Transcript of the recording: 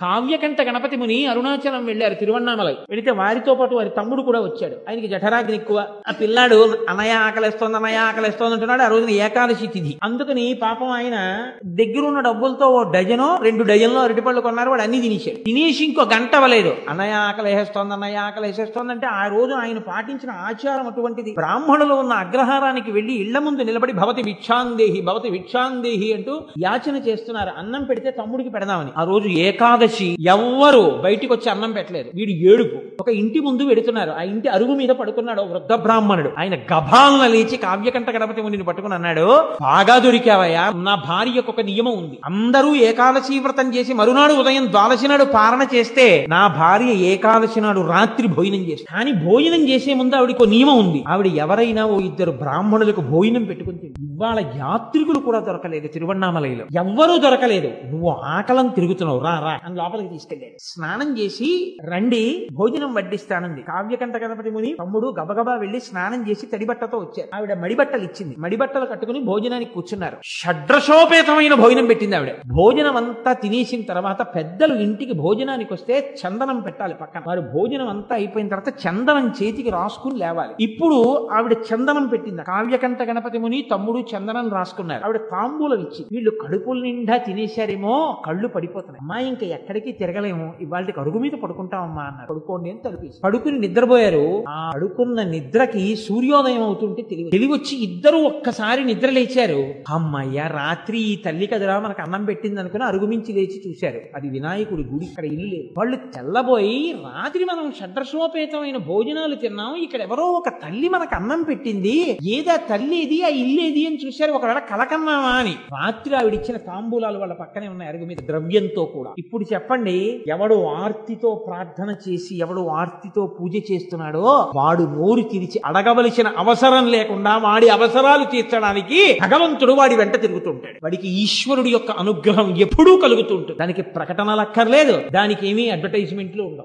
కావ్యకంఠ గణపతి ముని అరుణాచలం వెళ్లారు, తిరువన్నామలై వెళితే వారితో పాటు వారి తమ్ముడు కూడా వచ్చాడు. ఆయనకి జఠరాగ్ని ఎక్కువ. ఆ పిల్లాడు అన్నయ్య ఆకలిస్తోంది అన్నయ్య ఆకలిస్తోంది అంటున్నాడు. ఆ రోజున ఏకాదశి తిథి. అందుకని పాపం ఆయన దగ్గరున్న డబ్బులతో 1 డజనో 2 డజన్లో అరటిపళ్ళు కొన్నారు. వాడు అన్ని తినేశాడు. తినేసి ఇంకో గంట అవ్వలేదు అన్నయ్య ఆకలేస్తోంది అన్నయ్య ఆకలేసేస్తోంది అంటే ఆ రోజు ఆయన పాటించిన ఆచారం అటువంటిది. బ్రాహ్మణులు ఉన్న అగ్రహారానికి వెళ్లి ఇళ్ల ముందు నిలబడి భవతి భిక్షాందేహి అంటూ యాచన చేస్తున్నారు. అన్నం పెడితే తమ్ముడికి పెడదామని. ఆ రోజు ఏకాదశి. ఎవ్వరు బయటికి వచ్చి అన్నం పెట్టలేదు. వీడు ఏడుపు. ఒక ఇంటి ముందు వెడుతున్నారు. ఆ ఇంటి అరుగు మీద పడుకున్నాడు వృద్ధ బ్రాహ్మణుడు. ఆయన గభాలన లేచి కావ్యకంఠ గణపతి మునిని పట్టుకుని అన్నాడు, బాగా దొరికావయ్యా. నా భార్యకు ఒక నియమం ఉంది. అందరూ ఏకాదశి వ్రతం చేసి మరునాడు ఉదయం ద్వాదశి నాడు పారణ చేస్తే నా భార్య ఏకాదశి నాడు రాత్రి భోజనం చేస్తుంది. కానీ భోజనం చేసే ముందు ఆవిడకు నియమం ఉంది. ఆవిడ ఎవరైనా ఓ 2 బ్రాహ్మణులకు భోజనం పెట్టుకుని ఇవాళ యాత్రికులు కూడా దొరకలేదు తిరువన్నామలైలో. ఎవ్వరూ దొరకలేదు. నువ్వు ఆకలం తిరుగుతున్నావు, రా రా అని లోపలికి తీసుకెళ్ళాడు. స్నానం చేసి రండి భోజనం వడ్డిస్తానంది. కావ్యకంఠ గణపతి ముని తమ్ముడు గబగబా వెళ్లి స్నానం చేసి తడిబట్టతో వచ్చారు. ఆవిడ మడిబట్టలు ఇచ్చింది. మడిబట్టలు కట్టుకుని భోజనానికి కూర్చున్నారు. షడ్రసోపేతమైన భోజనం పెట్టింది ఆవిడ. భోజనం అంతా తినేసిన తర్వాత పెద్దలు ఇంటికి భోజనానికి వస్తే చందనం పెట్టాలి పక్కన. వారు భోజనం అంతా అయిపోయిన తర్వాత చందనం చేతికి రాసుకుని లేవాలి. ఇప్పుడు ఆవిడ చందనం పెట్టింది. కావ్యకంఠ గణపతి ముని తమ్ముడు చందనం రాసుకున్నారు. ఆవిడ తాంబూలం ఇచ్చి వీళ్ళు కడుపుల నిండా తినేశారేమో కళ్ళు పడిపోతున్నాయి. అమ్మా ఇంకా ఎక్కడికి తిరగలేము, ఇవాళకి అరుగు మీద పడుకుంటామమ్మా అన్నారు. పడుకోండి అని తలుపేసి పడుకుని నిద్రపోయారు. ఆ పడుకున్న నిద్రకి సూర్యోదయం అవుతుంటే తెలివొచ్చి ఇద్దరు ఒక్కసారి నిద్ర లేచారు. అమ్మయ్య రాత్రి ఈ తల్లి కదురా మనకు అన్నం పెట్టింది అనుకుని అరుగుమించి లేచి చూశారు. అది వినాయకుడి గుడి, ఇక్కడ ఇల్లు లేదు. వాళ్ళు తెల్లబోయి రాత్రి మనం షడ్రసోపేతమైన భోజనాలు తిన్నాం, ఇక్కడ ఎవరో ఒక తల్లి మనకు అన్నం పెట్టింది, ఏదా తల్లి ఇది ఆ ఇల్లేది అని చూశారు. ఒకవేళ కలకన్నామా అని. రాత్రి ఆవిడిచ్చిన తాంబూలాలు వాళ్ళ పక్కనే ఉన్నాయి అరుగు మీద ద్రవ్యంతో కూడా. ఇప్పుడు చెప్పండి, ఎవడు ఆర్తితో ప్రార్థన చేసి ఎవడు ఆర్తితో పూజ చేస్తున్నాడో వాడు నోరు తెరిచి అడగవలసిన అవసరం లేకుండా వాడి అవసరాలు తీర్చడానికి భగవంతుడు వాడి వెంట తిరుగుతుంటాడు. వాడికి ఈశ్వరుడి యొక్క అనుగ్రహం ఎప్పుడూ కలుగుతుంటుంది. దానికి ప్రకటనలు అక్కర్లేదు, దానికి ఏమీ అడ్వర్టైజ్మెంట్లు ఉండవు.